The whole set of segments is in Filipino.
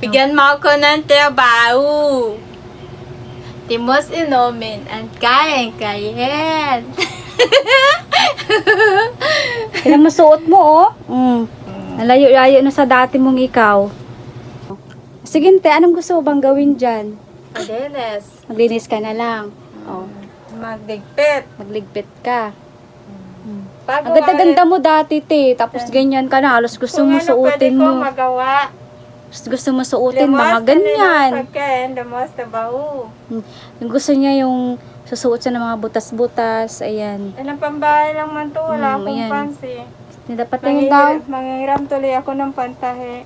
Bigyan mo ako ng trabaho. Timos inumin at kain-kain. Tingnan mo suot mo, oh. Nalayo-layo na sa dati mong ikaw. Sige, te, anong gusto mo bang gawin dyan? Maglinis. Maglinis ka na lang. Oh, Magdigpit. magligpit ka. Pag Ang ganda-ganda mo dati, te. Tapos ganyan ka na. Halos gusto mo suotin Kung ano pwede ko mo. magawa. Gusto mo suotin mga ganyan. Pagkain, lumos na baho. Yung gusto niya yung susuot siya ng mga butas-butas. Ayan. Anong pambahay lang man to, wala akong ayan. pansi. Dapat tingin daw. Manghiram tuloy ako ng pantahe.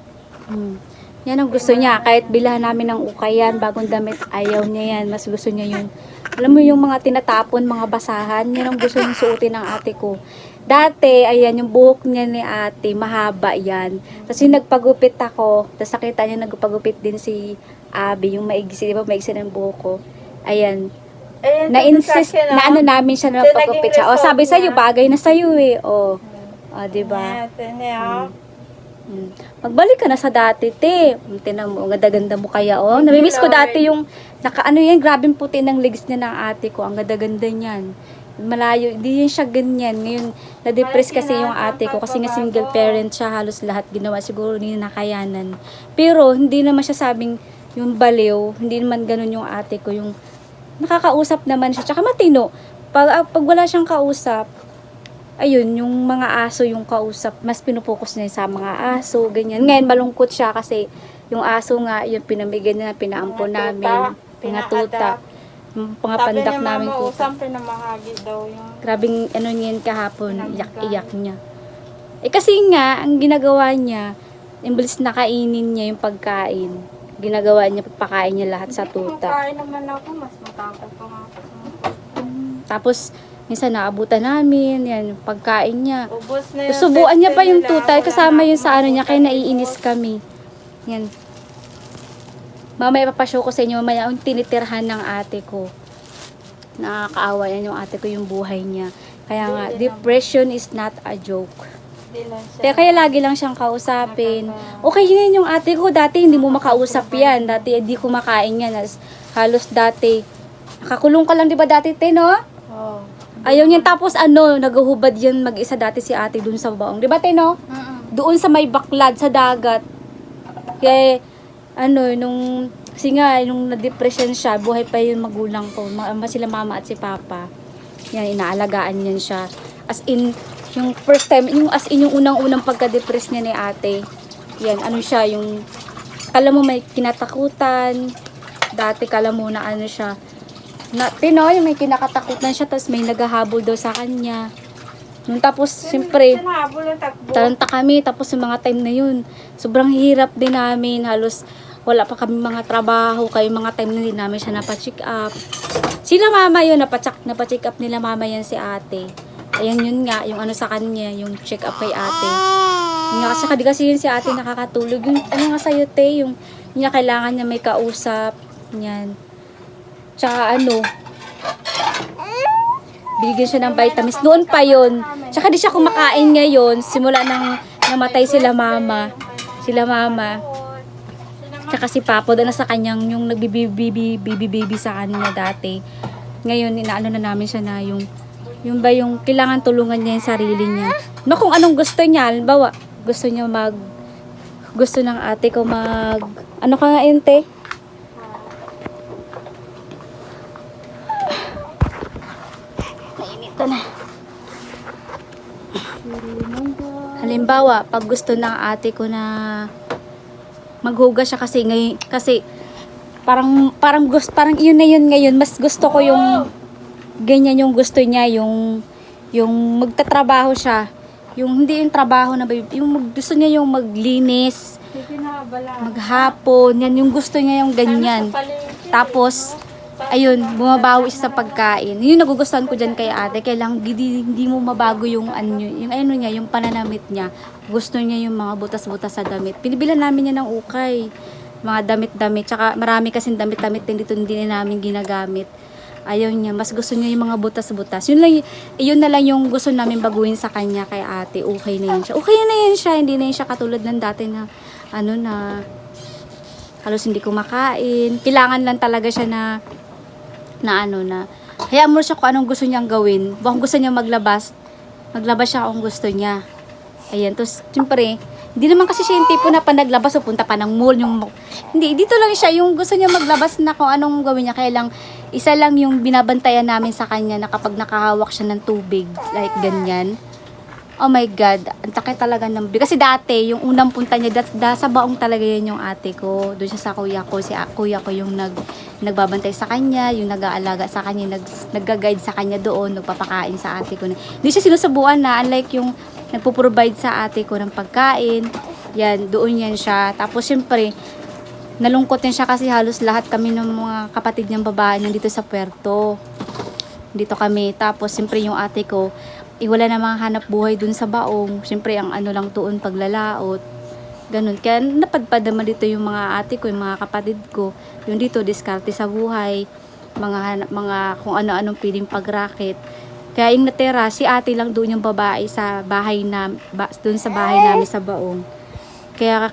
Yan ang gusto niya. Kahit bilhan namin ng ukayan, bagong damit, ayaw niya yan. Mas gusto niya yung, alam mo yung mga tinatapon, mga basahan. Yan ang gusto niyang suotin ng ate ko. Dati, ayan, yung buhok niya ni ate, mahaba yan. Tapos yung nagpagupit ako, tapos nakita niya nagpagupit din si Abby, yung maigsi, di ba, maigsi ng buhok ko. Ayan. Ayun, Na-insist, na ano namin siya na magpagupit siya. O, sabi sa'yo, bagay na sa'yo eh. O, di ba? Magbalik ka na sa dati, te. Tinan mo, ang ganda-ganda mo kaya, oh. Namimiss ko dati yung, ano yan, grabing puti ng legs niya ng ate ko. Ang ganda-ganda niyan. Malayo, hindi yun siya ganyan. Ngayon, na-depress kasi yung ate ko kasi nga single parent siya, halos lahat ginawa. Siguro hindi na nakayanan. Pero, hindi naman siya sabing yung baliw. Hindi naman ganun yung ate ko. Yung nakakausap naman siya. Tsaka matino. Pag wala siyang kausap, ayun, yung mga aso yung kausap, mas pinupokus niya sa mga aso, ganyan. Ngayon, malungkot siya kasi yung aso nga, yung pinamigay na, pinaampon namin, pinatuta, pangapandak namin tuta. tuta. Pinamahagi daw yung... Grabing ano niyan kahapon, iyak-iyak niya. Eh kasi nga, ang ginagawa niya, imbes na kainin niya yung pagkain, ginagawa niya, pagpakain niya lahat sa tuta. Pagkain naman ako, mas matapos pa nga ako. Tapos, minsan naabutan namin, yan, yung pagkain niya. Ubus na yung Susubuan niya pa yung nila, tutay, wala kasama na yun akong sa ano niya, kaya mabutan. naiinis kami. Yan. Mamaya papashow ko sa inyo, mamaya yung tinitirhan ng ate ko. Nakakaawa yan yung ate ko, yung buhay niya. Kaya nga, depression is not a joke. Di lang siya. Kaya lagi lang siyang kausapin. Okay yun yung ate ko, dati hindi mo makausap yan. Dati hindi kumakain yan. Halos dati, nakakulong ka lang, di ba dati, te, no? Oh. Ayaw niyan. Tapos ano, naguhubad yan mag-isa dati si ate dun sa baong. Di ba, te, no? Doon sa may baklad, sa dagat. Kaya, ano, kasi nga, nung na-depression siya, buhay pa yung magulang ko. Sila mama at si papa. Yan, inaalagaan niyan siya. As in, yung first time, yung as in, yung unang-unang pagka-depress niya ni ate. Yan, ano siya, yung, kala mo may kinatakutan. Dati, kala mo na ano siya. Yung may kinakatakutan siya, tapos may naghahabol daw sa kanya. Nung tapos, siyempre, talanta kami, tapos yung mga time na yun, sobrang hirap din namin, halos wala pa kami mga trabaho, kayo mga time na din namin siya napacheck up. Sila mama yun, napacheck up nila mama yan si ate. Ayan yun nga, yung ano sa kanya, yung check up kay ate. Yung nga, kasi yun si ate nakakatulog. Yung ano nga sa'yo, te, yung niya kailangan niya may kausap, yan. Tsaka ano, bigyan siya ng vitamins. Noon pa yun. Tsaka di siya kumakain ngayon. Simula nang namatay sila mama. Tsaka si Papa, doon na sa kanyang yung nagbibibi sa kanya dati. Ngayon, inaano na namin siya na yung ba yung kailangan tulungan niya yung sarili niya. No, kung anong gusto niya. Halimbawa, gusto ng ate ko ano ka nga yun, te? Nainita na. Halimbawa, pag gusto ng ate ko na maghugas siya kasi parang yun na yun ngayon, mas gusto ko yung ganyan yung gusto niya, yung magtatrabaho siya, yung hindi yung trabaho na yung gusto niya yung maglinis, maghapon, yan yung gusto niya yung ganyan. Tapos ayun, bumabawi siya sa pagkain. Yun nagugustuhan ko dyan kay ate. Kailangan hindi mo mabago yung ano niya, yung pananamit niya. Gusto niya yung mga butas-butas sa damit. Pinibilan namin niya ng ukay. Mga damit-damit. Tsaka marami kasing damit-damit din dito hindi na namin ginagamit. Ayaw niya. Mas gusto niya yung mga butas-butas. Yun na lang yung gusto namin baguhin sa kanya kay ate. Okay na yun siya. Okay na yun siya. Hindi na yun siya katulad ng dati na halos hindi kumakain. Kailangan lang talaga siya na hayaan mo siya kung anong gusto niyang gawin. Kung gusto niya maglabas siya kung gusto niya. Ayan, tapos siyempre, hindi naman kasi siya yung tipo na panaglabas o punta pa ng mall. Hindi, dito lang siya yung gusto niya maglabas na kung anong gawin niya. Kaya lang, isa lang yung binabantayan namin sa kanya na kapag nakahawak siya ng tubig, like ganyan. Oh my God, ang takay talaga ng bibig. Kasi dati, yung unang punta niya, sa Baong talaga yan yung ate ko. Doon siya sa kuya ko. Si kuya ko yung nagbabantay sa kanya, yung nag-aalaga sa kanya, nag-guide sa kanya doon, nagpapakain sa ate ko. Hindi siya sinusubuan na, unlike yung nagpo-provide sa ate ko ng pagkain. Yan, doon yan siya. Tapos syempre, nalungkot din siya kasi halos lahat kami ng mga kapatid niyang babae nandito sa Puerto. Dito kami. Tapos syempre yung ate ko, wala namang hanap buhay dun sa Baong. Siyempre, ang ano lang doon, paglalaot. Ganun. Kaya napadpad naman dito yung mga ate ko, yung mga kapatid ko. Yung dito, diskarte sa buhay. Mga kung ano-anong piling pag-racket. Kaya yung natira, si ate lang doon yung babae sa bahay doon sa bahay namin sa Baong. Kaya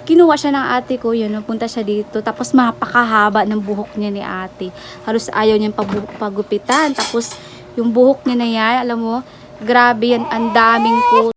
kinuha siya ng ate ko, yun, punta siya dito. Tapos mapakahaba ng buhok niya ni ate. Halos ayaw niyang pagupitan. Tapos yung buhok niya na yan, alam mo, grabe yan, ang daming